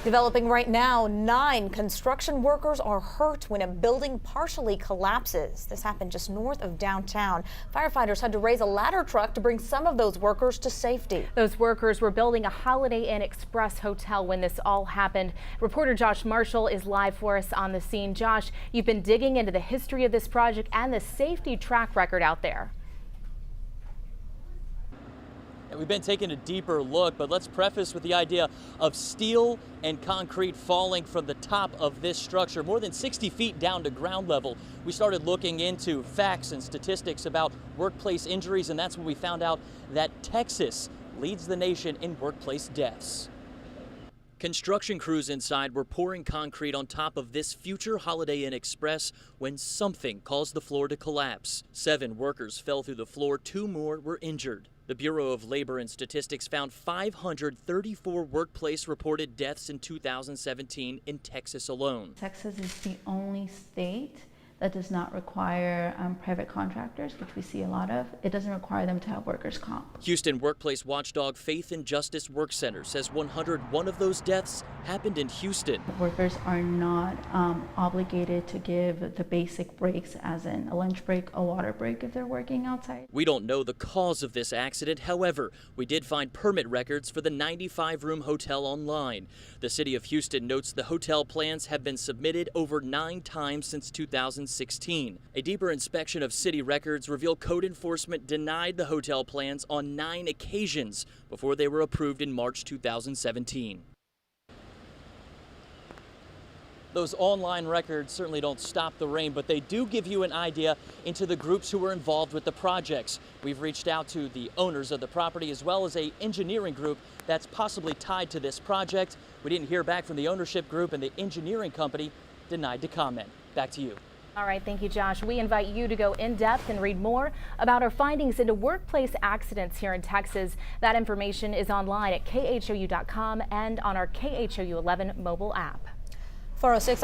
Developing right now, 9 construction workers are hurt when a building partially collapses. This happened just north of downtown. Firefighters had to raise a ladder truck to bring some of those workers to safety. Those workers were building a Holiday Inn Express hotel when this all happened. Reporter Josh Marshall is live for us on the scene. Josh, you've been digging into the history of this project and the safety track record out there. We've been taking a deeper look, but let's preface with the idea of steel and concrete falling from the top of this structure, more than 60 feet down to ground level. We started looking into facts and statistics about workplace injuries, and that's when we found out that Texas leads the nation in workplace deaths. Construction crews inside were pouring concrete on top of this future Holiday Inn Express when something caused the floor to collapse. 7 workers fell through the floor, 2 more were injured. The Bureau of Labor and Statistics found 534 workplace reported deaths in 2017 in Texas alone. Texas is the only state that does not require private contractors, which we see a lot of. It doesn't require them to have workers' comp. Houston workplace watchdog Faith and Justice Work Center says 101 of those deaths happened in Houston. Workers are not obligated to give the basic breaks, as in a lunch break, a water break, if they're working outside. We don't know the cause of this accident. However, we did find permit records for the 95-room hotel online. The city of Houston notes the hotel plans have been submitted over 9 times since 2016. A deeper inspection of city records revealed code enforcement denied the hotel plans on 9 occasions before they were approved in March 2017. Those online records certainly don't stop the rain, but they do give you an idea into the groups who were involved with the projects. We've reached out to the owners of the property as well as an engineering group that's possibly tied to this project. We didn't hear back from the ownership group, and the engineering company denied to comment. Back to you. All right, thank you, Josh. We invite you to go in depth and read more about our findings into workplace accidents here in Texas. That information is online at khou.com and on our KHOU 11 mobile app. 406 on